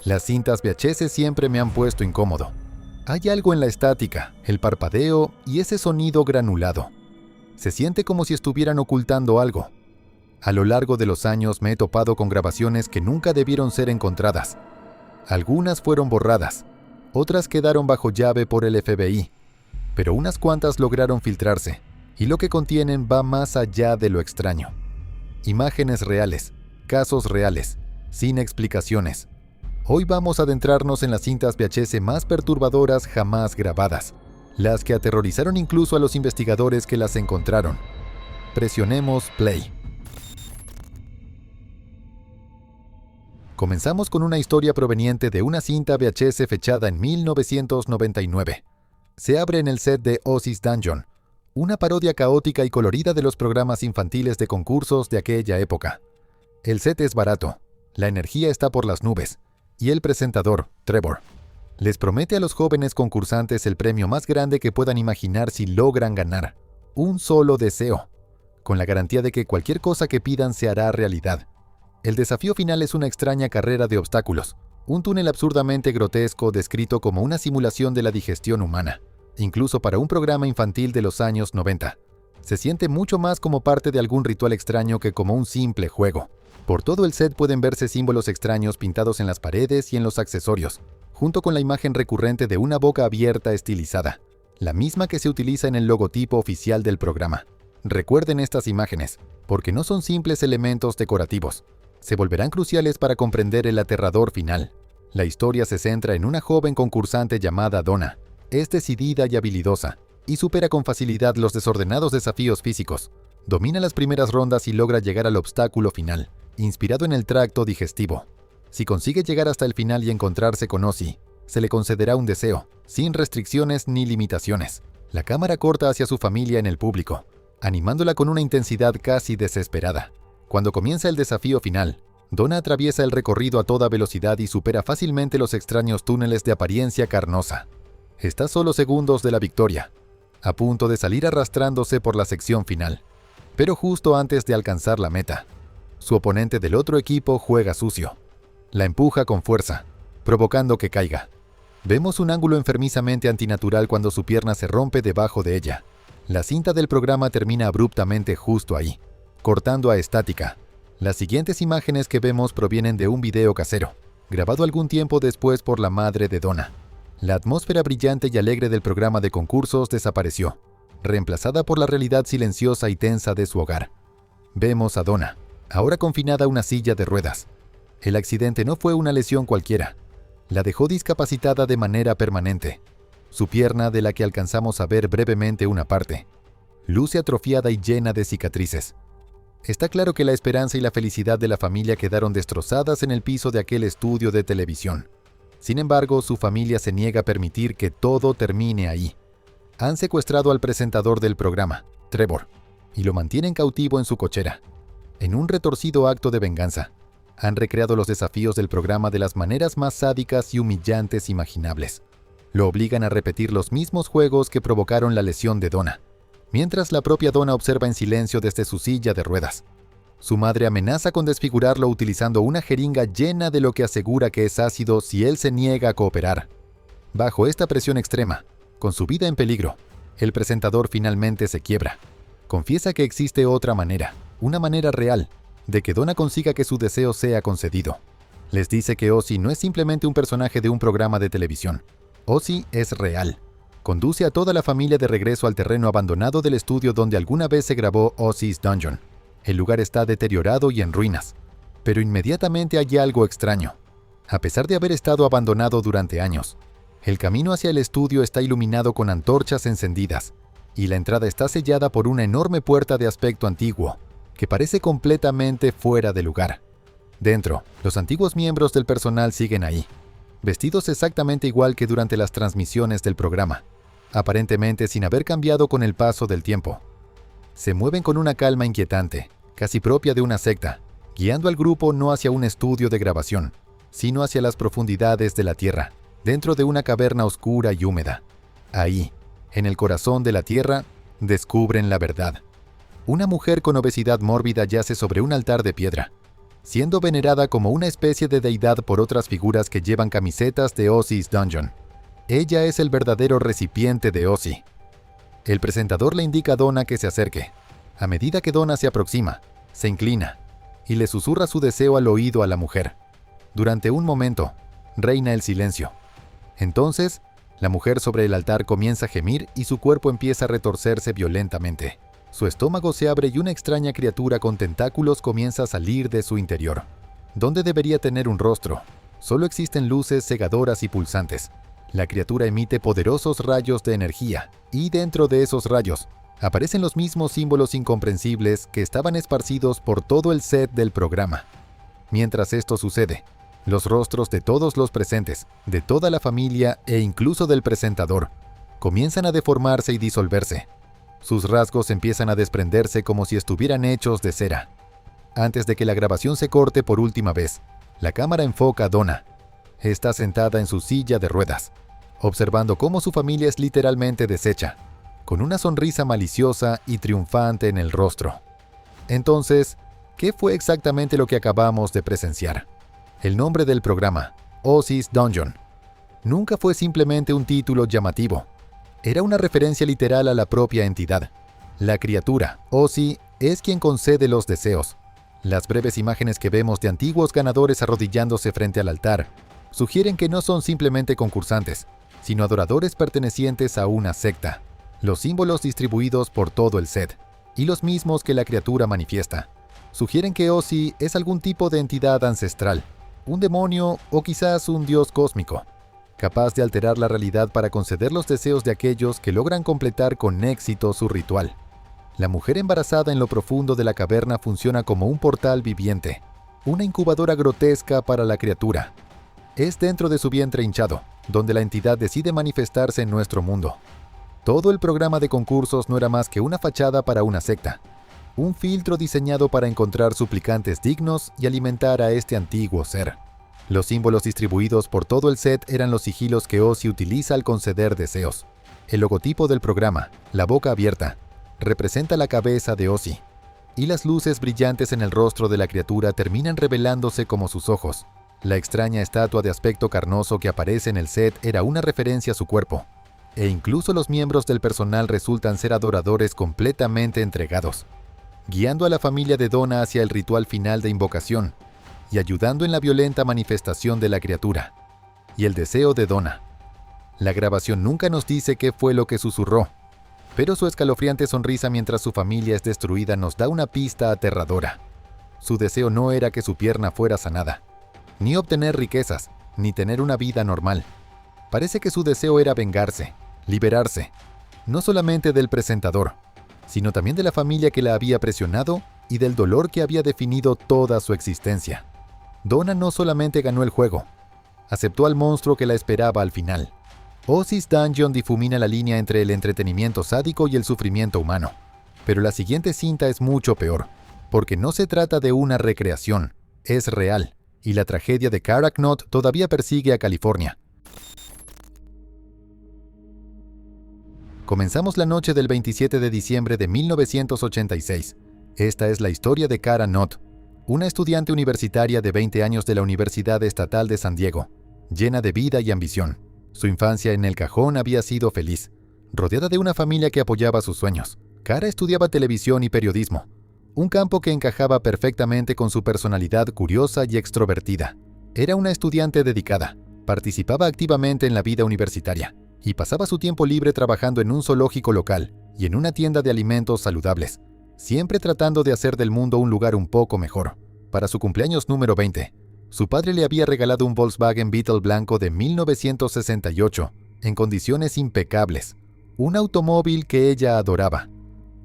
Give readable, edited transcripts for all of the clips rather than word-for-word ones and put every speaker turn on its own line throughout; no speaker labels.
Las cintas VHS siempre me han puesto incómodo. Hay algo en la estática, el parpadeo y ese sonido granulado. Se siente como si estuvieran ocultando algo. A lo largo de los años me he topado con grabaciones que nunca debieron ser encontradas. Algunas fueron borradas, otras quedaron bajo llave por el FBI, pero unas cuantas lograron filtrarse, y lo que contienen va más allá de lo extraño. Imágenes reales, casos reales, sin explicaciones. Hoy vamos a adentrarnos en las cintas VHS más perturbadoras jamás grabadas, las que aterrorizaron incluso a los investigadores que las encontraron. Presionemos play. Comenzamos con una historia proveniente de una cinta VHS fechada en 1999. Se abre en el set de Ozzy's Dungeon, una parodia caótica y colorida de los programas infantiles de concursos de aquella época. El set es barato, la energía está por las nubes, y el presentador, Trevor, les promete a los jóvenes concursantes el premio más grande que puedan imaginar si logran ganar. Un solo deseo, con la garantía de que cualquier cosa que pidan se hará realidad. El desafío final es una extraña carrera de obstáculos, un túnel absurdamente grotesco descrito como una simulación de la digestión humana, incluso para un programa infantil de los años 90. Se siente mucho más como parte de algún ritual extraño que como un simple juego. Por todo el set pueden verse símbolos extraños pintados en las paredes y en los accesorios, junto con la imagen recurrente de una boca abierta estilizada, la misma que se utiliza en el logotipo oficial del programa. Recuerden estas imágenes, porque no son simples elementos decorativos. Se volverán cruciales para comprender el aterrador final. La historia se centra en una joven concursante llamada Donna. Es decidida y habilidosa, y supera con facilidad los desordenados desafíos físicos. Domina las primeras rondas y logra llegar al obstáculo final, inspirado en el tracto digestivo. Si consigue llegar hasta el final y encontrarse con Ozzy, se le concederá un deseo, sin restricciones ni limitaciones. La cámara corta hacia su familia en el público, animándola con una intensidad casi desesperada. Cuando comienza el desafío final, Donna atraviesa el recorrido a toda velocidad y supera fácilmente los extraños túneles de apariencia carnosa. Está a solo segundos de la victoria, a punto de salir arrastrándose por la sección final. Pero justo antes de alcanzar la meta, su oponente del otro equipo juega sucio. La empuja con fuerza, provocando que caiga. Vemos un ángulo enfermizamente antinatural cuando su pierna se rompe debajo de ella. La cinta del programa termina abruptamente justo ahí, cortando a estática. Las siguientes imágenes que vemos provienen de un video casero, grabado algún tiempo después por la madre de Donna. La atmósfera brillante y alegre del programa de concursos desapareció, reemplazada por la realidad silenciosa y tensa de su hogar. Vemos a Donna, ahora confinada a una silla de ruedas. El accidente no fue una lesión cualquiera. La dejó discapacitada de manera permanente. Su pierna, de la que alcanzamos a ver brevemente una parte, luce atrofiada y llena de cicatrices. Está claro que la esperanza y la felicidad de la familia quedaron destrozadas en el piso de aquel estudio de televisión. Sin embargo, su familia se niega a permitir que todo termine ahí. Han secuestrado al presentador del programa, Trevor, y lo mantienen cautivo en su cochera. En un retorcido acto de venganza, han recreado los desafíos del programa de las maneras más sádicas y humillantes imaginables. Lo obligan a repetir los mismos juegos que provocaron la lesión de Donna, mientras la propia Donna observa en silencio desde su silla de ruedas. Su madre amenaza con desfigurarlo utilizando una jeringa llena de lo que asegura que es ácido si él se niega a cooperar. Bajo esta presión extrema, con su vida en peligro, el presentador finalmente se quiebra. Confiesa que existe otra manera, una manera real, de que Donna consiga que su deseo sea concedido. Les dice que Ozzy no es simplemente un personaje de un programa de televisión. Ozzy es real. Conduce a toda la familia de regreso al terreno abandonado del estudio donde alguna vez se grabó Ozzy's Dungeon. El lugar está deteriorado y en ruinas, pero inmediatamente hay algo extraño. A pesar de haber estado abandonado durante años, el camino hacia el estudio está iluminado con antorchas encendidas, y la entrada está sellada por una enorme puerta de aspecto antiguo, que parece completamente fuera de lugar. Dentro, los antiguos miembros del personal siguen ahí, vestidos exactamente igual que durante las transmisiones del programa, aparentemente sin haber cambiado con el paso del tiempo. Se mueven con una calma inquietante, casi propia de una secta, guiando al grupo no hacia un estudio de grabación, sino hacia las profundidades de la tierra, dentro de una caverna oscura y húmeda. Ahí, en el corazón de la tierra, descubren la verdad. Una mujer con obesidad mórbida yace sobre un altar de piedra. siendo venerada como una especie de deidad por otras figuras que llevan camisetas de Ozzy's Dungeon. Ella es el verdadero recipiente de Ozzy. El presentador le indica a Donna que se acerque. A medida que Donna se aproxima, se inclina y le susurra su deseo al oído a la mujer. Durante un momento, reina el silencio. Entonces, la mujer sobre el altar comienza a gemir y su cuerpo empieza a retorcerse violentamente. Su estómago se abre y una extraña criatura con tentáculos comienza a salir de su interior. Donde debería tener un rostro, solo existen luces cegadoras y pulsantes. La criatura emite poderosos rayos de energía, y dentro de esos rayos, aparecen los mismos símbolos incomprensibles que estaban esparcidos por todo el set del programa. Mientras esto sucede, los rostros de todos los presentes, de toda la familia e incluso del presentador, comienzan a deformarse y disolverse. Sus rasgos empiezan a desprenderse como si estuvieran hechos de cera. Antes de que la grabación se corte por última vez, la cámara enfoca a Donna. Está sentada en su silla de ruedas, observando cómo su familia es literalmente deshecha, con una sonrisa maliciosa y triunfante en el rostro. Entonces, ¿qué fue exactamente lo que acabamos de presenciar? El nombre del programa, Ozzy's Dungeon, nunca fue simplemente un título llamativo. Era una referencia literal a la propia entidad. La criatura, Ozzy, es quien concede los deseos. Las breves imágenes que vemos de antiguos ganadores arrodillándose frente al altar sugieren que no son simplemente concursantes, sino adoradores pertenecientes a una secta. Los símbolos distribuidos por todo el set, y los mismos que la criatura manifiesta, sugieren que Ozzy es algún tipo de entidad ancestral, un demonio o quizás un dios cósmico, capaz de alterar la realidad para conceder los deseos de aquellos que logran completar con éxito su ritual. La mujer embarazada en lo profundo de la caverna funciona como un portal viviente, una incubadora grotesca para la criatura. Es dentro de su vientre hinchado, donde la entidad decide manifestarse en nuestro mundo. Todo el programa de concursos no era más que una fachada para una secta, un filtro diseñado para encontrar suplicantes dignos y alimentar a este antiguo ser. Los símbolos distribuidos por todo el set eran los sigilos que Ozzy utiliza al conceder deseos. El logotipo del programa, la boca abierta, representa la cabeza de Ozzy, y las luces brillantes en el rostro de la criatura terminan revelándose como sus ojos. La extraña estatua de aspecto carnoso que aparece en el set era una referencia a su cuerpo, e incluso los miembros del personal resultan ser adoradores completamente entregados, guiando a la familia de Donna hacia el ritual final de invocación y ayudando en la violenta manifestación de la criatura y el deseo de Donna. La grabación nunca nos dice qué fue lo que susurró, pero su escalofriante sonrisa mientras su familia es destruida nos da una pista aterradora. Su deseo no era que su pierna fuera sanada, ni obtener riquezas, ni tener una vida normal. Parece que su deseo era vengarse, liberarse, no solamente del presentador, sino también de la familia que la había presionado y del dolor que había definido toda su existencia. Donna no solamente ganó el juego, aceptó al monstruo que la esperaba al final. Ozzy's Dungeon difumina la línea entre el entretenimiento sádico y el sufrimiento humano. Pero la siguiente cinta es mucho peor, porque no se trata de una recreación, es real, y la tragedia de Cara Knott todavía persigue a California. Comenzamos la noche del 27 de diciembre de 1986. Esta es la historia de Cara Knott, una estudiante universitaria de 20 años de la Universidad Estatal de San Diego, llena de vida y ambición. Su infancia en el cajón había sido feliz, rodeada de una familia que apoyaba sus sueños. Cara estudiaba televisión y periodismo, un campo que encajaba perfectamente con su personalidad curiosa y extrovertida. Era una estudiante dedicada, participaba activamente en la vida universitaria y pasaba su tiempo libre trabajando en un zoológico local y en una tienda de alimentos saludables, siempre tratando de hacer del mundo un lugar un poco mejor. Para su cumpleaños número 20, su padre le había regalado un Volkswagen Beetle blanco de 1968, en condiciones impecables, un automóvil que ella adoraba.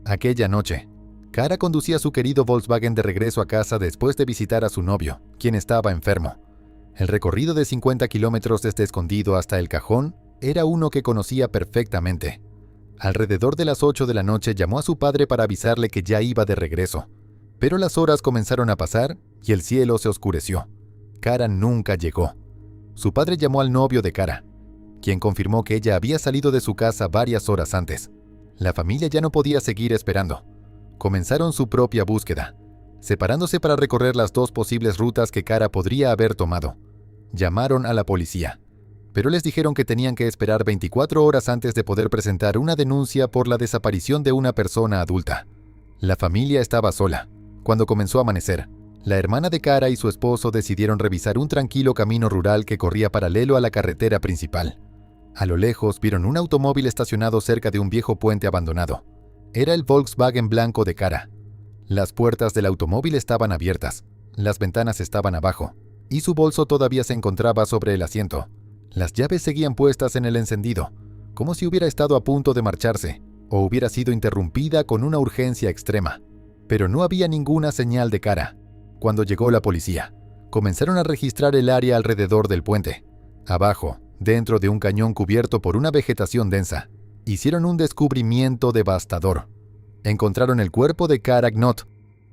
Aquella noche, Cara conducía su querido Volkswagen de regreso a casa después de visitar a su novio, quien estaba enfermo. El recorrido de 50 kilómetros desde Escondido hasta el cajón era uno que conocía perfectamente. Alrededor de las 8 de la noche llamó a su padre para avisarle que ya iba de regreso. Pero las horas comenzaron a pasar y el cielo se oscureció. Cara nunca llegó. Su padre llamó al novio de Cara, quien confirmó que ella había salido de su casa varias horas antes. La familia ya no podía seguir esperando. Comenzaron su propia búsqueda. separándose para recorrer las dos posibles rutas que Kara podría haber tomado. Llamaron a la policía, pero les dijeron que tenían que esperar 24 horas antes de poder presentar una denuncia por la desaparición de una persona adulta. La familia estaba sola. Cuando comenzó a amanecer, la hermana de Kara y su esposo decidieron revisar un tranquilo camino rural que corría paralelo a la carretera principal. A lo lejos vieron un automóvil estacionado cerca de un viejo puente abandonado. Era el Volkswagen blanco de Kara. Las puertas del automóvil estaban abiertas, las ventanas estaban abajo, y su bolso todavía se encontraba sobre el asiento. Las llaves seguían puestas en el encendido, como si hubiera estado a punto de marcharse, o hubiera sido interrumpida con una urgencia extrema. Pero no había ninguna señal de Kara. Cuando llegó la policía, comenzaron a registrar el área alrededor del puente. Abajo, dentro de un cañón cubierto por una vegetación densa, hicieron un descubrimiento devastador. Encontraron el cuerpo de Kara Knott.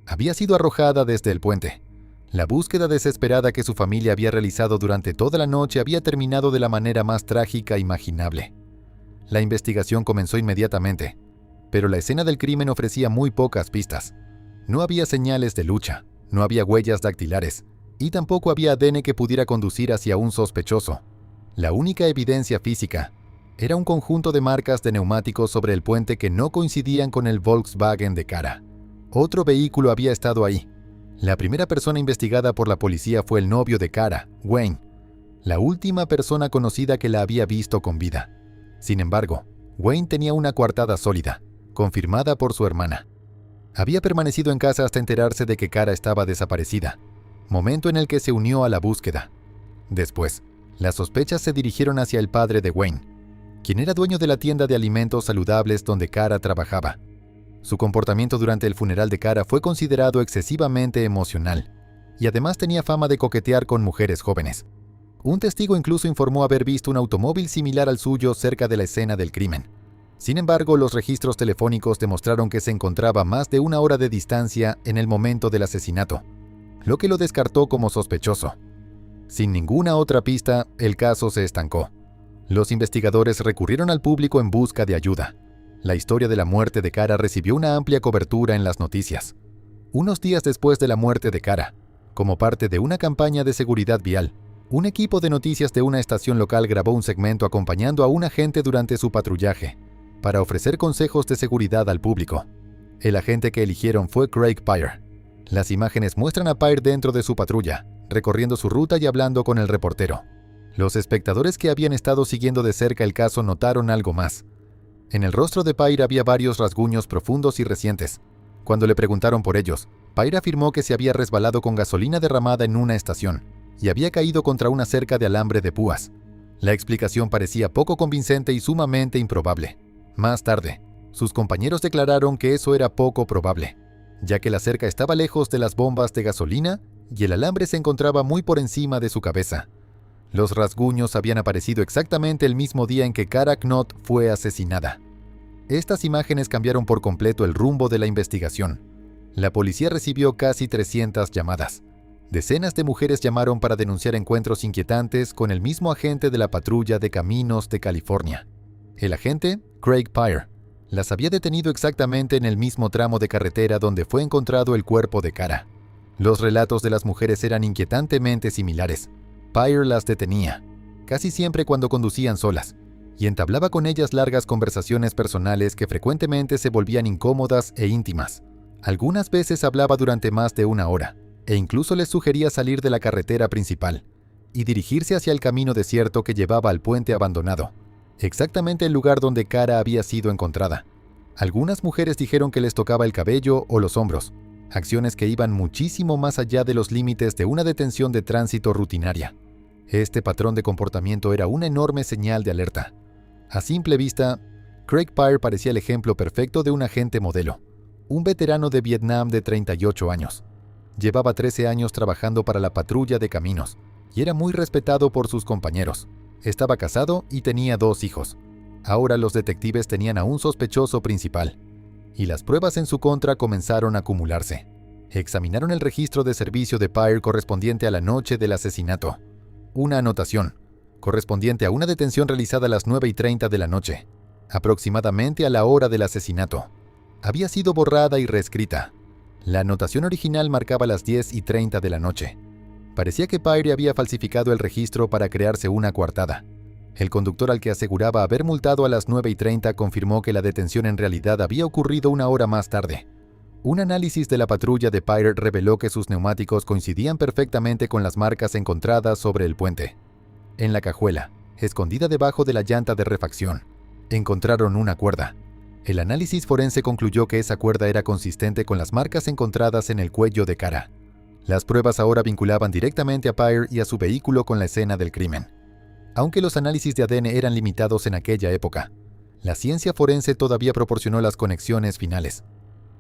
Había sido arrojada desde el puente. La búsqueda desesperada que su familia había realizado durante toda la noche había terminado de la manera más trágica imaginable. La investigación comenzó inmediatamente, pero la escena del crimen ofrecía muy pocas pistas. No había señales de lucha, no había huellas dactilares, y tampoco había ADN que pudiera conducir hacia un sospechoso. La única evidencia física era un conjunto de marcas de neumáticos sobre el puente que no coincidían con el Volkswagen de Kara. Otro vehículo había estado ahí. La primera persona investigada por la policía fue el novio de Kara, Wayne, la última persona conocida que la había visto con vida. Sin embargo, Wayne tenía una coartada sólida, confirmada por su hermana. Había permanecido en casa hasta enterarse de que Kara estaba desaparecida, momento en el que se unió a la búsqueda. Después, las sospechas se dirigieron hacia el padre de Wayne, quien era dueño de la tienda de alimentos saludables donde Kara trabajaba. Su comportamiento durante el funeral de Kara fue considerado excesivamente emocional, y además tenía fama de coquetear con mujeres jóvenes. Un testigo incluso informó haber visto un automóvil similar al suyo cerca de la escena del crimen. Sin embargo, los registros telefónicos demostraron que se encontraba a más de 1 hora de distancia en el momento del asesinato, lo que lo descartó como sospechoso. Sin ninguna otra pista, el caso se estancó. Los investigadores recurrieron al público en busca de ayuda. La historia de la muerte de Kara recibió una amplia cobertura en las noticias. Unos días después de la muerte de Kara, como parte de una campaña de seguridad vial, un equipo de noticias de una estación local grabó un segmento acompañando a un agente durante su patrullaje, para ofrecer consejos de seguridad al público. El agente que eligieron fue Craig Pyre. Las imágenes muestran a Pyre dentro de su patrulla, recorriendo su ruta y hablando con el reportero. Los espectadores que habían estado siguiendo de cerca el caso notaron algo más. En el rostro de Pyre había varios rasguños profundos y recientes. Cuando le preguntaron por ellos, Pyre afirmó que se había resbalado con gasolina derramada en una estación y había caído contra una cerca de alambre de púas. La explicación parecía poco convincente y sumamente improbable. Más tarde, sus compañeros declararon que eso era poco probable, ya que la cerca estaba lejos de las bombas de gasolina y el alambre se encontraba muy por encima de su cabeza. Los rasguños habían aparecido exactamente el mismo día en que Kara Knott fue asesinada. Estas imágenes cambiaron por completo el rumbo de la investigación. La policía recibió casi 300 llamadas. Decenas de mujeres llamaron para denunciar encuentros inquietantes con el mismo agente de la patrulla de caminos de California. El agente, Craig Pyre, las había detenido exactamente en el mismo tramo de carretera donde fue encontrado el cuerpo de Kara. Los relatos de las mujeres eran inquietantemente similares. Pyre las detenía, casi siempre cuando conducían solas, y entablaba con ellas largas conversaciones personales que frecuentemente se volvían incómodas e íntimas. Algunas veces hablaba durante más de 1 hora, e incluso les sugería salir de la carretera principal y dirigirse hacia el camino desierto que llevaba al puente abandonado, exactamente el lugar donde Kara había sido encontrada. Algunas mujeres dijeron que les tocaba el cabello o los hombros, acciones que iban muchísimo más allá de los límites de una detención de tránsito rutinaria. Este patrón de comportamiento era una enorme señal de alerta. A simple vista, Craig Pyre parecía el ejemplo perfecto de un agente modelo, un veterano de Vietnam de 38 años. Llevaba 13 años trabajando para la patrulla de caminos y era muy respetado por sus compañeros. Estaba casado y tenía 2 hijos. Ahora los detectives tenían a un sospechoso principal, y las pruebas en su contra comenzaron a acumularse. Examinaron el registro de servicio de Pyre correspondiente a la noche del asesinato. Una anotación, correspondiente a una detención realizada a las 9:30 de la noche, aproximadamente a la hora del asesinato. Había sido borrada y reescrita. La anotación original marcaba las 10:30 de la noche. Parecía que Pyre había falsificado el registro para crearse una coartada. El conductor, al que aseguraba haber multado a las 9:30, confirmó que la detención en realidad había ocurrido una hora más tarde. Un análisis de la patrulla de Pyre reveló que sus neumáticos coincidían perfectamente con las marcas encontradas sobre el puente. En la cajuela, escondida debajo de la llanta de refacción, encontraron una cuerda. El análisis forense concluyó que esa cuerda era consistente con las marcas encontradas en el cuello de Cara. Las pruebas ahora vinculaban directamente a Pyre y a su vehículo con la escena del crimen. Aunque los análisis de ADN eran limitados en aquella época, la ciencia forense todavía proporcionó las conexiones finales.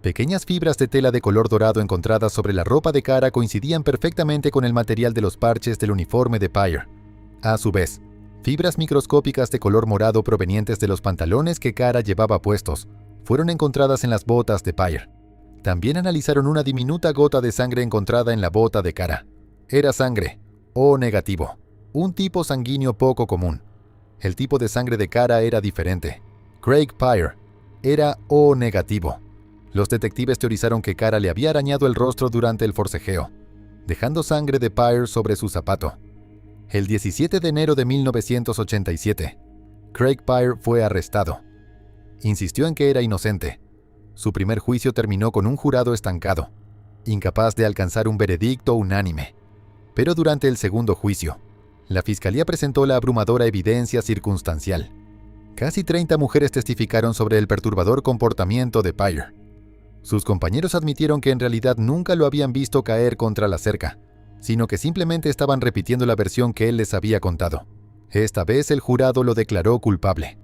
Pequeñas fibras de tela de color dorado encontradas sobre la ropa de Cara coincidían perfectamente con el material de los parches del uniforme de Pyre. A su vez, fibras microscópicas de color morado provenientes de los pantalones que Cara llevaba puestos fueron encontradas en las botas de Pyre. También analizaron una diminuta gota de sangre encontrada en la bota de Cara. Era sangre O negativo, un tipo sanguíneo poco común. El tipo de sangre de Cara era diferente. Craig Pyre era O negativo. Los detectives teorizaron que Cara le había arañado el rostro durante el forcejeo, dejando sangre de Pyre sobre su zapato. El 17 de enero de 1987, Craig Pyre fue arrestado. Insistió en que era inocente. Su primer juicio terminó con un jurado estancado, incapaz de alcanzar un veredicto unánime. Pero durante el segundo juicio, la fiscalía presentó la abrumadora evidencia circunstancial. Casi 30 mujeres testificaron sobre el perturbador comportamiento de Pyre. Sus compañeros admitieron que en realidad nunca lo habían visto caer contra la cerca, sino que simplemente estaban repitiendo la versión que él les había contado. Esta vez el jurado lo declaró culpable.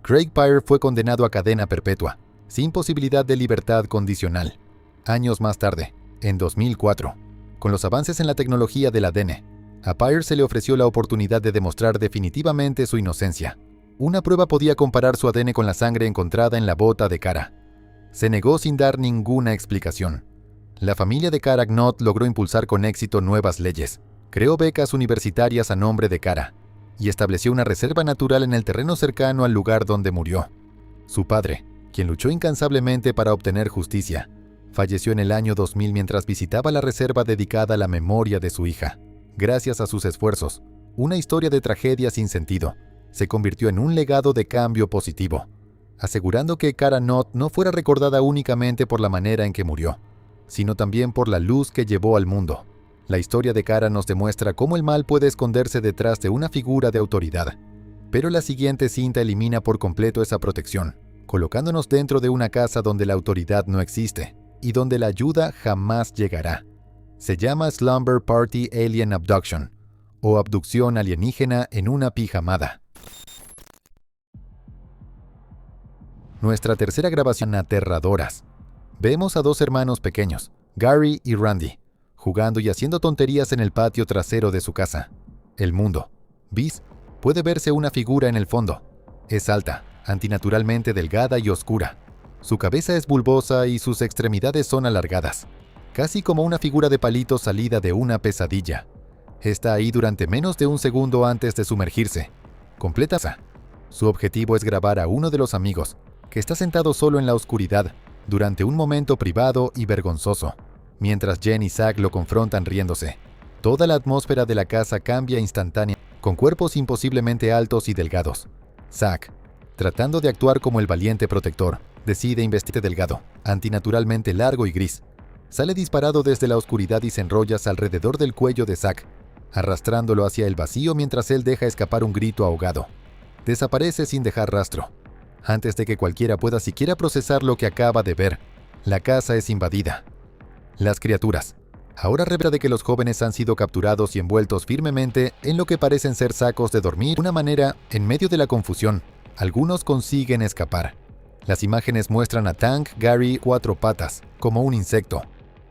Craig Pyre fue condenado a cadena perpetua, sin posibilidad de libertad condicional. Años más tarde, en 2004, con los avances en la tecnología del ADN, a Pyre se le ofreció la oportunidad de demostrar definitivamente su inocencia. Una prueba podía comparar su ADN con la sangre encontrada en la bota de Cara. Se negó sin dar ninguna explicación. La familia de Cara Knott logró impulsar con éxito nuevas leyes, creó becas universitarias a nombre de Cara y estableció una reserva natural en el terreno cercano al lugar donde murió. Su padre, quien luchó incansablemente para obtener justicia, falleció en el año 2000 mientras visitaba la reserva dedicada a la memoria de su hija. Gracias a sus esfuerzos, una historia de tragedia sin sentido se convirtió en un legado de cambio positivo, asegurando que Cara Knott no fuera recordada únicamente por la manera en que murió, sino también por la luz que llevó al mundo. La historia de Cara nos demuestra cómo el mal puede esconderse detrás de una figura de autoridad, pero la siguiente cinta elimina por completo esa protección, colocándonos dentro de una casa donde la autoridad no existe y donde la ayuda jamás llegará. Se llama Slumber Party Alien Abduction, o abducción alienígena en una pijamada. Nuestra tercera grabación, aterradoras. Vemos a dos hermanos pequeños, Gary y Randy, jugando y haciendo tonterías en el patio trasero de su casa. El mundo. ¿Vis? Puede verse una figura en el fondo. Es alta, antinaturalmente delgada y oscura. Su cabeza es bulbosa y sus extremidades son alargadas, casi como una figura de palito salida de una pesadilla. Está ahí durante menos de un segundo antes de sumergirse. Completa. Su objetivo es grabar a uno de los amigos, que está sentado solo en la oscuridad, durante un momento privado y vergonzoso, mientras Jen y Zach lo confrontan riéndose. Toda la atmósfera de la casa cambia instantáneamente, con cuerpos imposiblemente altos y delgados. Zach, tratando de actuar como el valiente protector, decide investirse delgado, antinaturalmente largo y gris. Sale disparado desde la oscuridad y se enrolla alrededor del cuello de Zach, arrastrándolo hacia el vacío mientras él deja escapar un grito ahogado. Desaparece sin dejar rastro. Antes de que cualquiera pueda siquiera procesar lo que acaba de ver, la casa es invadida. Las criaturas. Ahora revela de que los jóvenes han sido capturados y envueltos firmemente en lo que parecen ser sacos de dormir. De una manera, en medio de la confusión, algunos consiguen escapar. Las imágenes muestran a Tank Gary 4 patas, como un insecto.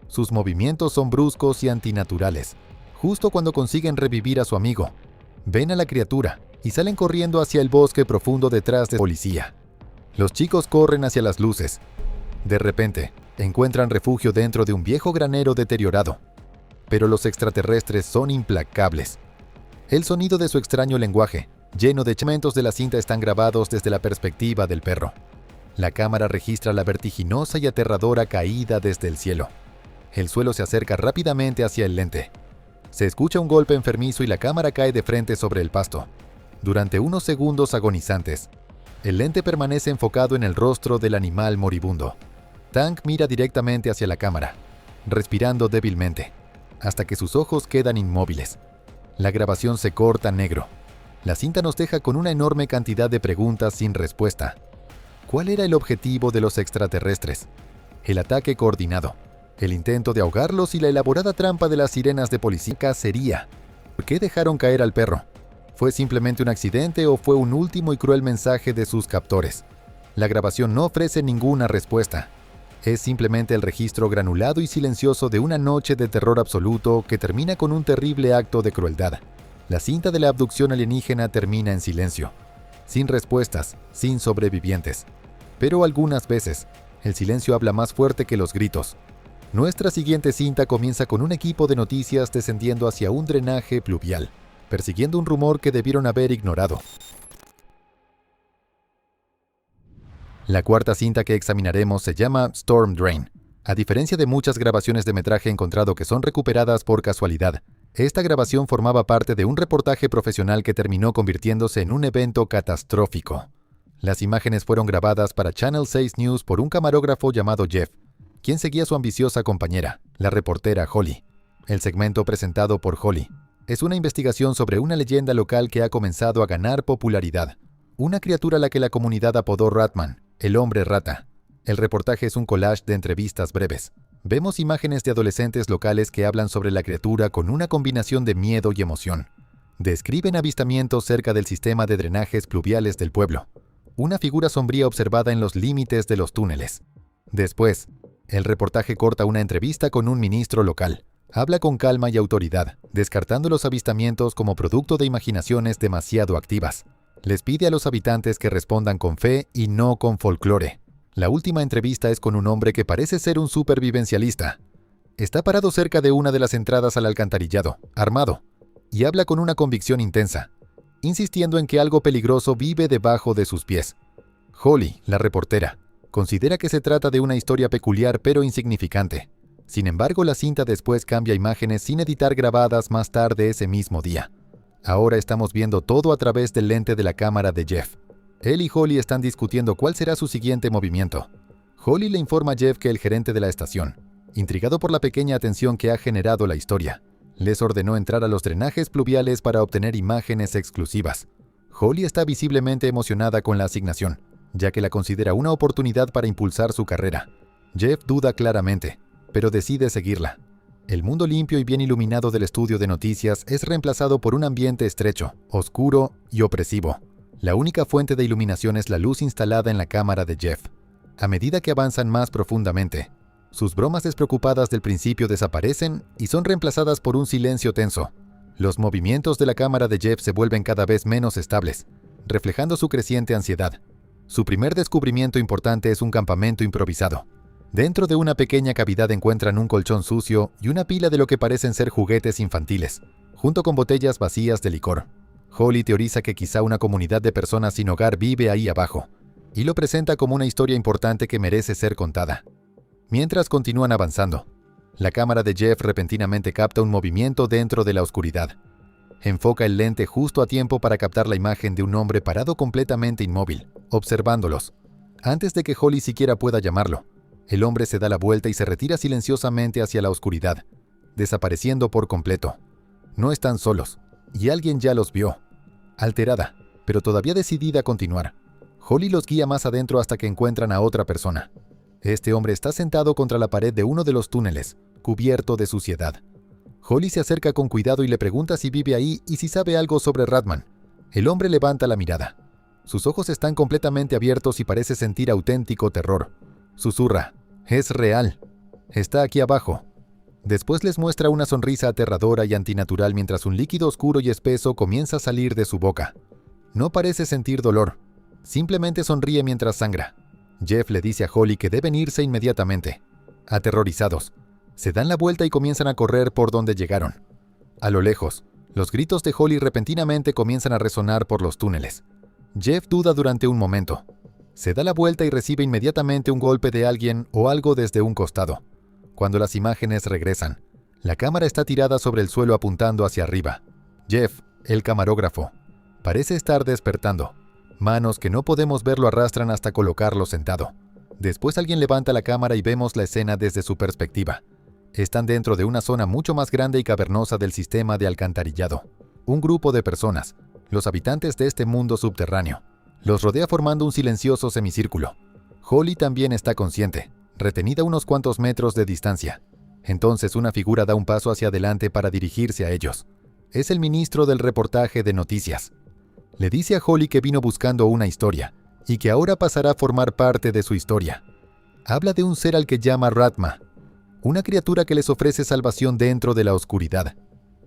Sus movimientos son bruscos y antinaturales. Justo cuando consiguen revivir a su amigo, ven a la criatura y salen corriendo hacia el bosque profundo detrás de la policía. Los chicos corren hacia las luces. De repente, encuentran refugio dentro de un viejo granero deteriorado. Pero los extraterrestres son implacables. El sonido de su extraño lenguaje, lleno de segmentos de la cinta, están grabados desde la perspectiva del perro. La cámara registra la vertiginosa y aterradora caída desde el cielo. El suelo se acerca rápidamente hacia el lente. Se escucha un golpe enfermizo y la cámara cae de frente sobre el pasto. Durante unos segundos agonizantes, el lente permanece enfocado en el rostro del animal moribundo. Tank mira directamente hacia la cámara, respirando débilmente, hasta que sus ojos quedan inmóviles. La grabación se corta negro. La cinta nos deja con una enorme cantidad de preguntas sin respuesta. ¿Cuál era el objetivo de los extraterrestres? El ataque coordinado, el intento de ahogarlos y la elaborada trampa de las sirenas de policía. Sería: ¿por qué dejaron caer al perro? ¿Fue simplemente un accidente o fue un último y cruel mensaje de sus captores? La grabación no ofrece ninguna respuesta. Es simplemente el registro granulado y silencioso de una noche de terror absoluto que termina con un terrible acto de crueldad. La cinta de la abducción alienígena termina en silencio, sin respuestas, sin sobrevivientes. Pero algunas veces, el silencio habla más fuerte que los gritos. Nuestra siguiente cinta comienza con un equipo de noticias descendiendo hacia un drenaje pluvial, persiguiendo un rumor que debieron haber ignorado. La cuarta cinta que examinaremos se llama Storm Drain. A diferencia de muchas grabaciones de metraje encontrado que son recuperadas por casualidad, esta grabación formaba parte de un reportaje profesional que terminó convirtiéndose en un evento catastrófico. Las imágenes fueron grabadas para Channel 6 News por un camarógrafo llamado Jeff, quien seguía a su ambiciosa compañera, la reportera Holly. El segmento presentado por Holly es una investigación sobre una leyenda local que ha comenzado a ganar popularidad. Una criatura a la que la comunidad apodó Ratman, el hombre rata. El reportaje es un collage de entrevistas breves. Vemos imágenes de adolescentes locales que hablan sobre la criatura con una combinación de miedo y emoción. Describen avistamientos cerca del sistema de drenajes pluviales del pueblo. Una figura sombría observada en los límites de los túneles. Después, el reportaje corta una entrevista con un ministro local. Habla con calma y autoridad, descartando los avistamientos como producto de imaginaciones demasiado activas. Les pide a los habitantes que respondan con fe y no con folclore. La última entrevista es con un hombre que parece ser un supervivencialista. Está parado cerca de una de las entradas al alcantarillado, armado, y habla con una convicción intensa, insistiendo en que algo peligroso vive debajo de sus pies. Holly, la reportera, considera que se trata de una historia peculiar pero insignificante. Sin embargo, la cinta después cambia imágenes sin editar grabadas más tarde ese mismo día. Ahora estamos viendo todo a través del lente de la cámara de Jeff. Él y Holly están discutiendo cuál será su siguiente movimiento. Holly le informa a Jeff que el gerente de la estación, intrigado por la pequeña atención que ha generado la historia, les ordenó entrar a los drenajes pluviales para obtener imágenes exclusivas. Holly está visiblemente emocionada con la asignación, ya que la considera una oportunidad para impulsar su carrera. Jeff duda claramente, pero decide seguirla. El mundo limpio y bien iluminado del estudio de noticias es reemplazado por un ambiente estrecho, oscuro y opresivo. La única fuente de iluminación es la luz instalada en la cámara de Jeff. A medida que avanzan más profundamente, sus bromas despreocupadas del principio desaparecen y son reemplazadas por un silencio tenso. Los movimientos de la cámara de Jeff se vuelven cada vez menos estables, reflejando su creciente ansiedad. Su primer descubrimiento importante es un campamento improvisado. Dentro de una pequeña cavidad encuentran un colchón sucio y una pila de lo que parecen ser juguetes infantiles, junto con botellas vacías de licor. Holly teoriza que quizá una comunidad de personas sin hogar vive ahí abajo, y lo presenta como una historia importante que merece ser contada. Mientras continúan avanzando, la cámara de Jeff repentinamente capta un movimiento dentro de la oscuridad. Enfoca el lente justo a tiempo para captar la imagen de un hombre parado completamente inmóvil, observándolos. Antes de que Holly siquiera pueda llamarlo, el hombre se da la vuelta y se retira silenciosamente hacia la oscuridad, desapareciendo por completo. No están solos, y alguien ya los vio. Alterada, pero todavía decidida a continuar, Holly los guía más adentro hasta que encuentran a otra persona. Este hombre está sentado contra la pared de uno de los túneles, cubierto de suciedad. Holly se acerca con cuidado y le pregunta si vive ahí y si sabe algo sobre Ratman. El hombre levanta la mirada. Sus ojos están completamente abiertos y parece sentir auténtico terror. Susurra: «Es real. Está aquí abajo». Después les muestra una sonrisa aterradora y antinatural mientras un líquido oscuro y espeso comienza a salir de su boca. No parece sentir dolor. Simplemente sonríe mientras sangra. Jeff le dice a Holly que deben irse inmediatamente. Aterrorizados, se dan la vuelta y comienzan a correr por donde llegaron. A lo lejos, los gritos de Holly repentinamente comienzan a resonar por los túneles. Jeff duda durante un momento. Se da la vuelta y recibe inmediatamente un golpe de alguien o algo desde un costado. Cuando las imágenes regresan, la cámara está tirada sobre el suelo apuntando hacia arriba. Jeff, el camarógrafo, parece estar despertando. Manos que no podemos ver lo arrastran hasta colocarlo sentado. Después alguien levanta la cámara y vemos la escena desde su perspectiva. Están dentro de una zona mucho más grande y cavernosa del sistema de alcantarillado. Un grupo de personas, los habitantes de este mundo subterráneo, los rodea formando un silencioso semicírculo. Holly también está consciente, retenida a unos cuantos metros de distancia. Entonces una figura da un paso hacia adelante para dirigirse a ellos. Es el ministro del reportaje de noticias. Le dice a Holly que vino buscando una historia y que ahora pasará a formar parte de su historia. Habla de un ser al que llama Ratma, una criatura que les ofrece salvación dentro de la oscuridad.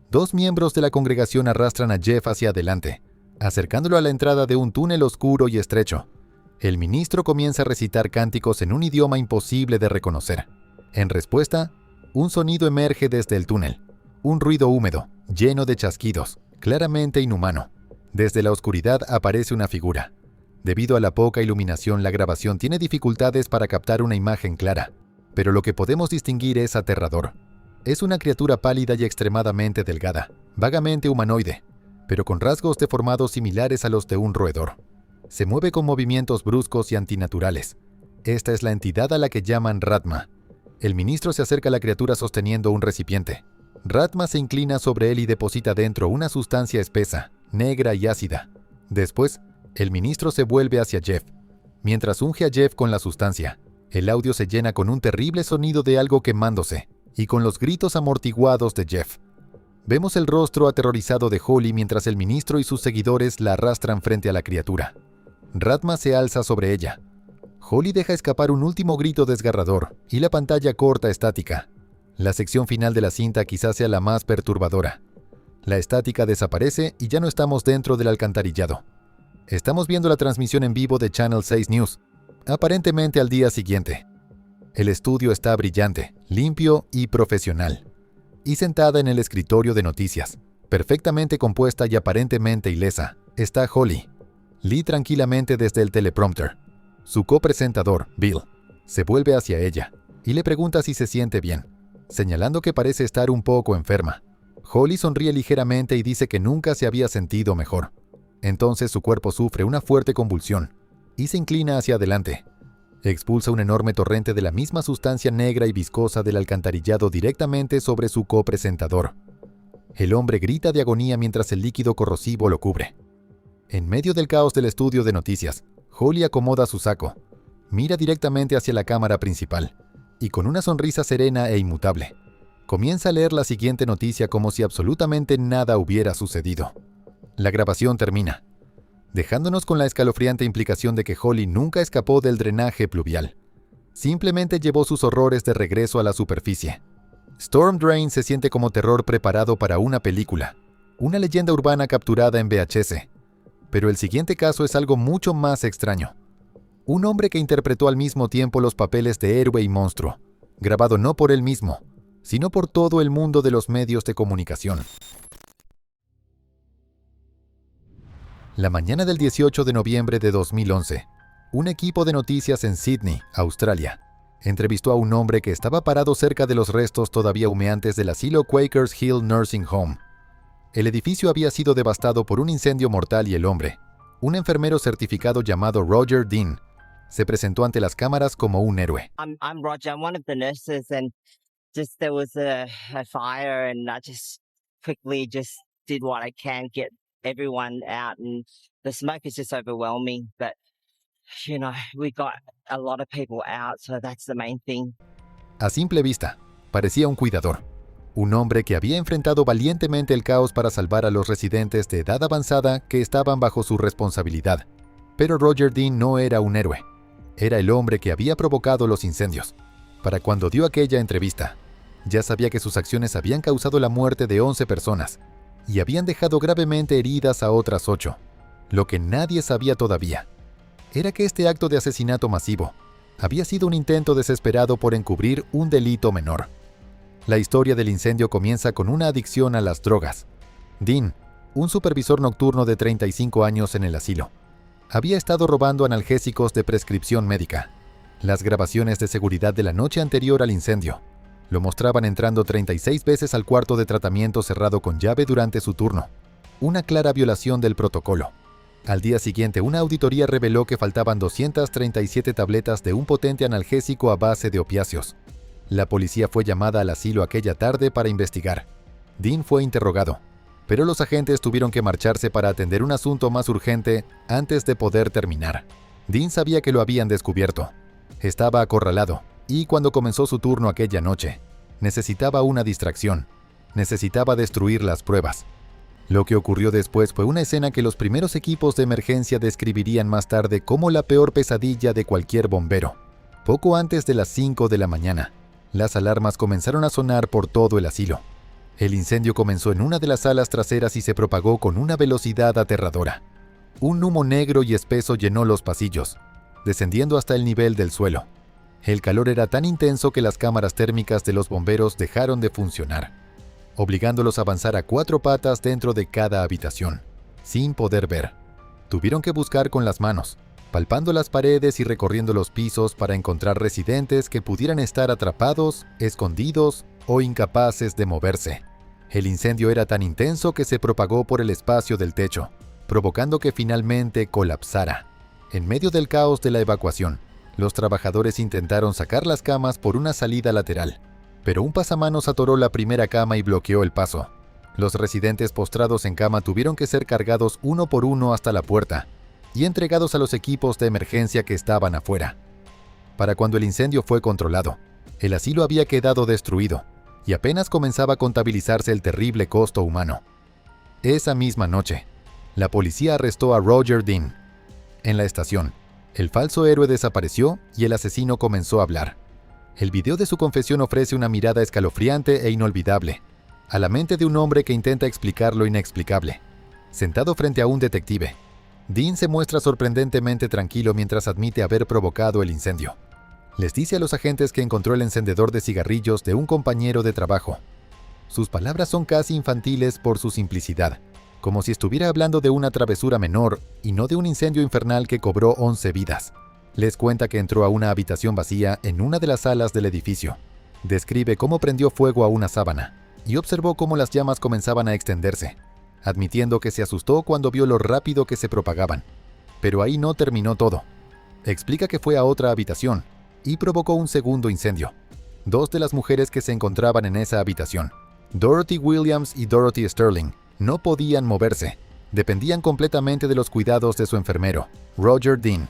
2 miembros de la congregación arrastran a Jeff hacia adelante, acercándolo a la entrada de un túnel oscuro y estrecho. El ministro comienza a recitar cánticos en un idioma imposible de reconocer. En respuesta, un sonido emerge desde el túnel. Un ruido húmedo, lleno de chasquidos, claramente inhumano. Desde la oscuridad aparece una figura. Debido a la poca iluminación, la grabación tiene dificultades para captar una imagen clara, pero lo que podemos distinguir es aterrador. Es una criatura pálida y extremadamente delgada, vagamente humanoide, pero con rasgos deformados similares a los de un roedor. Se mueve con movimientos bruscos y antinaturales. Esta es la entidad a la que llaman Ratma. El ministro se acerca a la criatura sosteniendo un recipiente. Ratma se inclina sobre él y deposita dentro una sustancia espesa, negra y ácida. Después, el ministro se vuelve hacia Jeff. Mientras unge a Jeff con la sustancia, el audio se llena con un terrible sonido de algo quemándose y con los gritos amortiguados de Jeff. Vemos el rostro aterrorizado de Holly mientras el ministro y sus seguidores la arrastran frente a la criatura. Ratma se alza sobre ella. Holly deja escapar un último grito desgarrador y la pantalla corta estática. La sección final de la cinta quizás sea la más perturbadora. La estática desaparece y ya no estamos dentro del alcantarillado. Estamos viendo la transmisión en vivo de Channel 6 News, aparentemente al día siguiente. El estudio está brillante, limpio y profesional. Y sentada en el escritorio de noticias, perfectamente compuesta y aparentemente ilesa, está Holly. Lee tranquilamente desde el teleprompter. Su copresentador, Bill, se vuelve hacia ella y le pregunta si se siente bien, señalando que parece estar un poco enferma. Holly sonríe ligeramente y dice que nunca se había sentido mejor. Entonces su cuerpo sufre una fuerte convulsión y se inclina hacia adelante. Expulsa un enorme torrente de la misma sustancia negra y viscosa del alcantarillado directamente sobre su copresentador. El hombre grita de agonía mientras el líquido corrosivo lo cubre. En medio del caos del estudio de noticias, Holly acomoda su saco, mira directamente hacia la cámara principal y con una sonrisa serena e inmutable, comienza a leer la siguiente noticia como si absolutamente nada hubiera sucedido. La grabación termina, dejándonos con la escalofriante implicación de que Holly nunca escapó del drenaje pluvial. Simplemente llevó sus horrores de regreso a la superficie. Storm Drain se siente como terror preparado para una película, una leyenda urbana capturada en VHS. Pero el siguiente caso es algo mucho más extraño. Un hombre que interpretó al mismo tiempo los papeles de héroe y monstruo, grabado no por él mismo, sino por todo el mundo de los medios de comunicación. La mañana del 18 de noviembre de 2011, un equipo de noticias en Sydney, Australia, entrevistó a un hombre que estaba parado cerca de los restos todavía humeantes del asilo Quakers Hill Nursing Home. El edificio había sido devastado por un incendio mortal y el hombre, un enfermero certificado llamado Roger Dean, se presentó ante las cámaras como un héroe.
I'm Roger. I'm one of the nurses, and just there was a fire, and I just quickly just did what I can, get everyone out, and the smoke is just overwhelming. But you know, we got a lot of people out, so that's the main thing.
A simple vista, parecía un cuidador. Un hombre que había enfrentado valientemente el caos para salvar a los residentes de edad avanzada que estaban bajo su responsabilidad. Pero Roger Dean no era un héroe. Era el hombre que había provocado los incendios. Para cuando dio aquella entrevista, ya sabía que sus acciones habían causado la muerte de 11 personas y habían dejado gravemente heridas a otras 8. Lo que nadie sabía todavía era que este acto de asesinato masivo había sido un intento desesperado por encubrir un delito menor. La historia del incendio comienza con una adicción a las drogas. Dean, un supervisor nocturno de 35 años en el asilo, había estado robando analgésicos de prescripción médica. Las grabaciones de seguridad de la noche anterior al incendio, Lo mostraban entrando 36 veces al cuarto de tratamiento cerrado con llave durante su turno. Una clara violación del protocolo. Al día siguiente, una auditoría reveló que faltaban 237 tabletas de un potente analgésico a base de opiáceos. La policía fue llamada al asilo aquella tarde para investigar. Dean fue interrogado, pero los agentes tuvieron que marcharse para atender un asunto más urgente antes de poder terminar. Dean sabía que lo habían descubierto. Estaba acorralado, y cuando comenzó su turno aquella noche, necesitaba una distracción. Necesitaba destruir las pruebas. Lo que ocurrió después fue una escena que los primeros equipos de emergencia describirían más tarde como la peor pesadilla de cualquier bombero. Poco antes de las 5 de la mañana, las alarmas comenzaron a sonar por todo el asilo. El incendio comenzó en una de las salas traseras y se propagó con una velocidad aterradora. Un humo negro y espeso llenó los pasillos, descendiendo hasta el nivel del suelo. El calor era tan intenso que las cámaras térmicas de los bomberos dejaron de funcionar, obligándolos a avanzar a 4 patas dentro de cada habitación, sin poder ver. Tuvieron que buscar con las manos, palpando las paredes y recorriendo los pisos para encontrar residentes que pudieran estar atrapados, escondidos o incapaces de moverse. El incendio era tan intenso que se propagó por el espacio del techo, provocando que finalmente colapsara. En medio del caos de la evacuación, los trabajadores intentaron sacar las camas por una salida lateral, pero un pasamanos atoró la primera cama y bloqueó el paso. Los residentes postrados en cama tuvieron que ser cargados uno por uno hasta la puerta y entregados a los equipos de emergencia que estaban afuera. Para cuando el incendio fue controlado, el asilo había quedado destruido y apenas comenzaba a contabilizarse el terrible costo humano. Esa misma noche, la policía arrestó a Roger Dean. En la estación, el falso héroe desapareció y el asesino comenzó a hablar. El video de su confesión ofrece una mirada escalofriante e inolvidable a la mente de un hombre que intenta explicar lo inexplicable. Sentado frente a un detective, Dean se muestra sorprendentemente tranquilo mientras admite haber provocado el incendio. Les dice a los agentes que encontró el encendedor de cigarrillos de un compañero de trabajo. Sus palabras son casi infantiles por su simplicidad, como si estuviera hablando de una travesura menor y no de un incendio infernal que cobró 11 vidas. Les cuenta que entró a una habitación vacía en una de las salas del edificio. Describe cómo prendió fuego a una sábana y observó cómo las llamas comenzaban a extenderse, admitiendo que se asustó cuando vio lo rápido que se propagaban. Pero ahí no terminó todo. Explica que fue a otra habitación y provocó un segundo incendio. 2 de las mujeres que se encontraban en esa habitación, Dorothy Williams y Dorothy Sterling, no podían moverse. Dependían completamente de los cuidados de su enfermero, Roger Dean.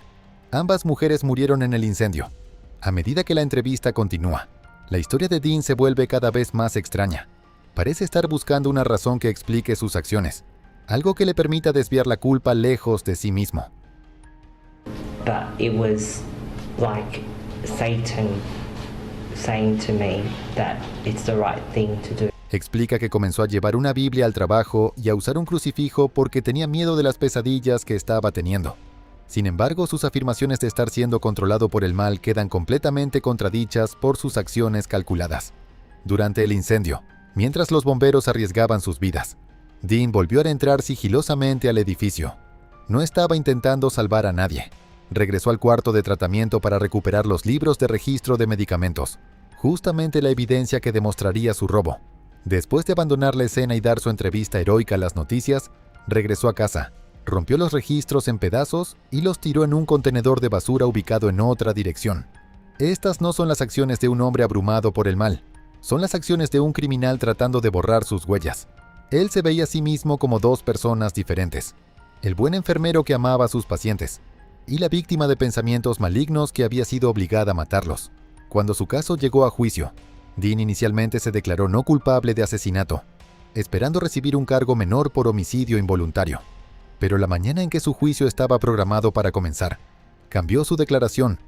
Ambas mujeres murieron en el incendio. A medida que la entrevista continúa, la historia de Dean se vuelve cada vez más extraña. Parece estar buscando una razón que explique sus acciones, algo que le permita desviar la culpa lejos de sí mismo.
But it was like Satan saying to me that it's the right thing to do.
Explica que comenzó a llevar una Biblia al trabajo y a usar un crucifijo porque tenía miedo de las pesadillas que estaba teniendo. Sin embargo, sus afirmaciones de estar siendo controlado por el mal quedan completamente contradichas por sus acciones calculadas. Durante el incendio, mientras los bomberos arriesgaban sus vidas, Dean volvió a entrar sigilosamente al edificio. No estaba intentando salvar a nadie. Regresó al cuarto de tratamiento para recuperar los libros de registro de medicamentos, justamente la evidencia que demostraría su robo. Después de abandonar la escena y dar su entrevista heroica a las noticias, regresó a casa, rompió los registros en pedazos y los tiró en un contenedor de basura ubicado en otra dirección. Estas no son las acciones de un hombre abrumado por el mal, son las acciones de un criminal tratando de borrar sus huellas. Él se veía a sí mismo como 2 personas diferentes: el buen enfermero que amaba a sus pacientes y la víctima de pensamientos malignos que había sido obligada a matarlos. Cuando su caso llegó a juicio, Dean inicialmente se declaró no culpable de asesinato, esperando recibir un cargo menor por homicidio involuntario. Pero la mañana en que su juicio estaba programado para comenzar, cambió su declaración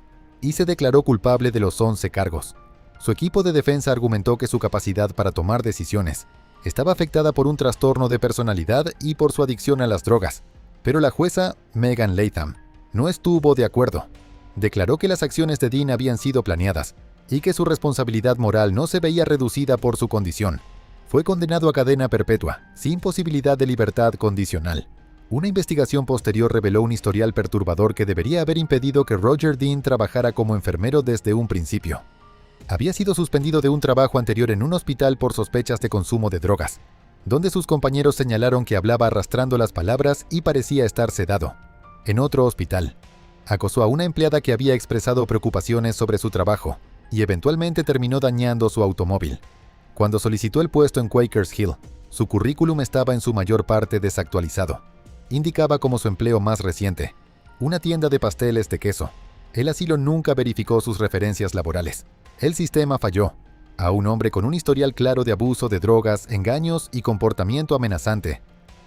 y se declaró culpable de los 11 cargos. Su equipo de defensa argumentó que su capacidad para tomar decisiones estaba afectada por un trastorno de personalidad y por su adicción a las drogas, pero la jueza Megan Latham no estuvo de acuerdo. Declaró que las acciones de Dean habían sido planeadas y que su responsabilidad moral no se veía reducida por su condición. Fue condenado a cadena perpetua, sin posibilidad de libertad condicional. Una investigación posterior reveló un historial perturbador que debería haber impedido que Roger Dean trabajara como enfermero desde un principio. Había sido suspendido de un trabajo anterior en un hospital por sospechas de consumo de drogas, donde sus compañeros señalaron que hablaba arrastrando las palabras y parecía estar sedado. En otro hospital, acosó a una empleada que había expresado preocupaciones sobre su trabajo y eventualmente terminó dañando su automóvil. Cuando solicitó el puesto en Quakers Hill, su currículum estaba en su mayor parte desactualizado. Indicaba como su empleo más reciente una tienda de pasteles de queso. El asilo nunca verificó sus referencias laborales. El sistema falló. A un hombre con un historial claro de abuso de drogas, engaños y comportamiento amenazante,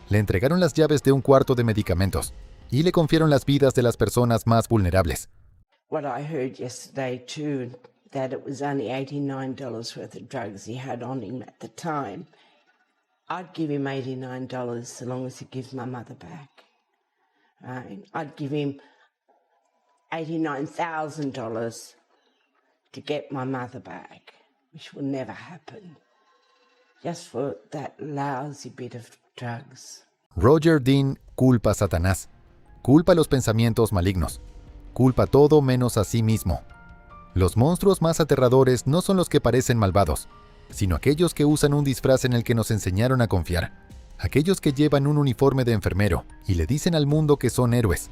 le entregaron las llaves de un cuarto de medicamentos y le confiaron las vidas de las personas más vulnerables.
What I heard yesterday too, that it was only $89 worth of drugs he had on him at the time. I'd give him $89 so long as he gives my mother back. I'd give him $89,000 to get my mother back, which will never happen, just for that lousy bit of drugs.
Roger Dean culpa a Satanás, culpa los pensamientos malignos, culpa todo menos a sí mismo. Los monstruos más aterradores no son los que parecen malvados, sino aquellos que usan un disfraz en el que nos enseñaron a confiar, aquellos que llevan un uniforme de enfermero y le dicen al mundo que son héroes.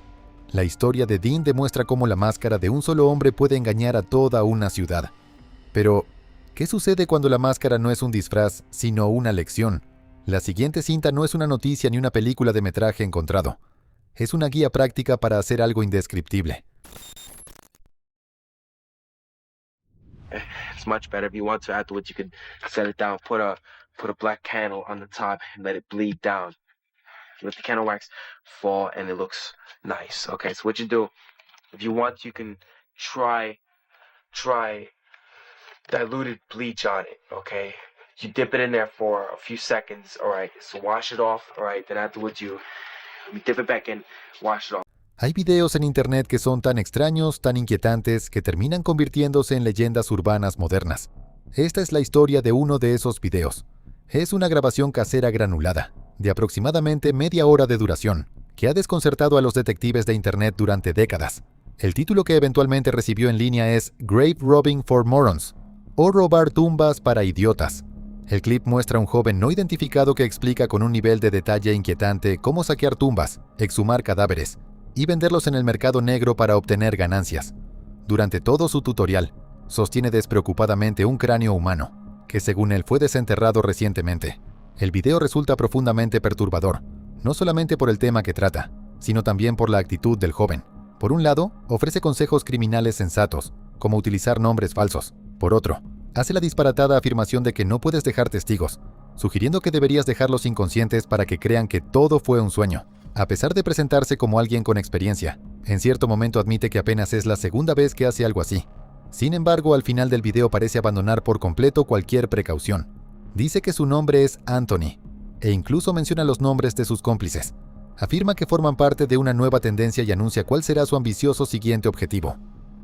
La historia de Dean demuestra cómo la máscara de un solo hombre puede engañar a toda una ciudad. Pero, ¿qué sucede cuando la máscara no es un disfraz, sino una lección? La siguiente cinta no es una noticia ni una película de metraje encontrado. Es una guía práctica para hacer algo indescriptible.
It's much better. If you want to, afterwards, you can set it down, put a black candle on the top and let it bleed down. Let the candle wax fall and it looks nice. Okay, so what you do, if you want, you can try diluted bleach on it, okay? You dip it in there for a few seconds, all right? So wash it off, all right? Then afterwards you dip it back in, wash it off.
Hay videos en internet que son tan extraños, tan inquietantes, que terminan convirtiéndose en leyendas urbanas modernas. Esta es la historia de uno de esos videos. Es una grabación casera granulada, de aproximadamente media hora de duración, que ha desconcertado a los detectives de internet durante décadas. El título que eventualmente recibió en línea es Grave Robbing for Morons, o Robar tumbas para idiotas. El clip muestra a un joven no identificado que explica con un nivel de detalle inquietante cómo saquear tumbas, exhumar cadáveres y venderlos en el mercado negro para obtener ganancias. Durante todo su tutorial, sostiene despreocupadamente un cráneo humano, que según él fue desenterrado recientemente. El video resulta profundamente perturbador, no solamente por el tema que trata, sino también por la actitud del joven. Por un lado, ofrece consejos criminales sensatos, como utilizar nombres falsos. Por otro, hace la disparatada afirmación de que no puedes dejar testigos, sugiriendo que deberías dejarlos inconscientes para que crean que todo fue un sueño. A pesar de presentarse como alguien con experiencia, en cierto momento admite que apenas es la segunda vez que hace algo así. Sin embargo, al final del video parece abandonar por completo cualquier precaución. Dice que su nombre es Anthony, e incluso menciona los nombres de sus cómplices. Afirma que forman parte de una nueva tendencia y anuncia cuál será su ambicioso siguiente objetivo.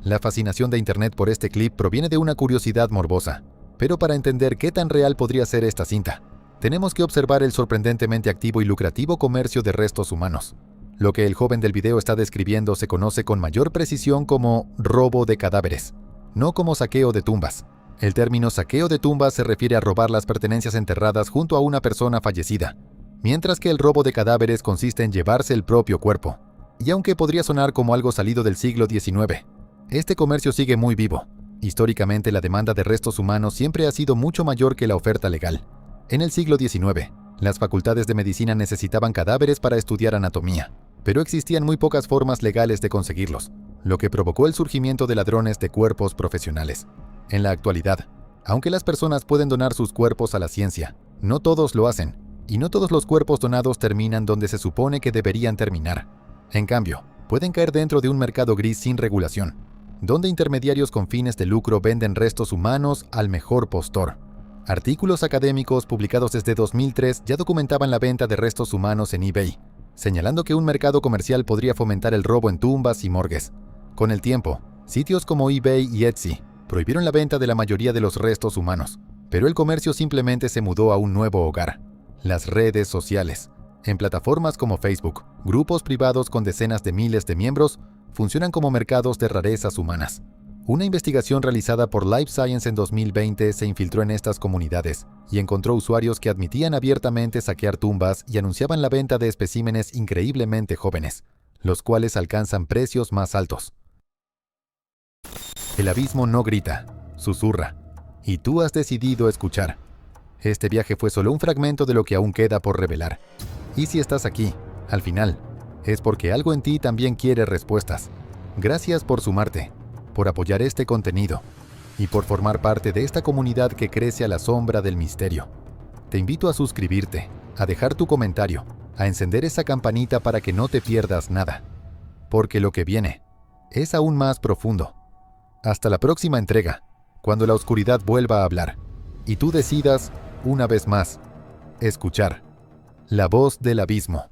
La fascinación de Internet por este clip proviene de una curiosidad morbosa. Pero para entender qué tan real podría ser esta cinta, tenemos que observar el sorprendentemente activo y lucrativo comercio de restos humanos. Lo que el joven del video está describiendo se conoce con mayor precisión como robo de cadáveres, no como saqueo de tumbas. El término saqueo de tumbas se refiere a robar las pertenencias enterradas junto a una persona fallecida, mientras que el robo de cadáveres consiste en llevarse el propio cuerpo. Y aunque podría sonar como algo salido del siglo XIX, este comercio sigue muy vivo. Históricamente, la demanda de restos humanos siempre ha sido mucho mayor que la oferta legal. En el siglo XIX, las facultades de medicina necesitaban cadáveres para estudiar anatomía, pero existían muy pocas formas legales de conseguirlos, lo que provocó el surgimiento de ladrones de cuerpos profesionales. En la actualidad, aunque las personas pueden donar sus cuerpos a la ciencia, no todos lo hacen, y no todos los cuerpos donados terminan donde se supone que deberían terminar. En cambio, pueden caer dentro de un mercado gris sin regulación, donde intermediarios con fines de lucro venden restos humanos al mejor postor. Artículos académicos publicados desde 2003 ya documentaban la venta de restos humanos en eBay, señalando que un mercado comercial podría fomentar el robo en tumbas y morgues. Con el tiempo, sitios como eBay y Etsy prohibieron la venta de la mayoría de los restos humanos, pero el comercio simplemente se mudó a un nuevo hogar: las redes sociales. En plataformas como Facebook, grupos privados con decenas de miles de miembros funcionan como mercados de rarezas humanas. Una investigación realizada por Life Science en 2020 se infiltró en estas comunidades y encontró usuarios que admitían abiertamente saquear tumbas y anunciaban la venta de especímenes increíblemente jóvenes, los cuales alcanzan precios más altos. El abismo no grita, susurra, y tú has decidido escuchar. Este viaje fue solo un fragmento de lo que aún queda por revelar. Y si estás aquí, al final, es porque algo en ti también quiere respuestas. Gracias por sumarte, por apoyar este contenido y por formar parte de esta comunidad que crece a la sombra del misterio. Te invito a suscribirte, a dejar tu comentario, a encender esa campanita para que no te pierdas nada. Porque lo que viene es aún más profundo. Hasta la próxima entrega, cuando la oscuridad vuelva a hablar y tú decidas, una vez más, escuchar la voz del abismo.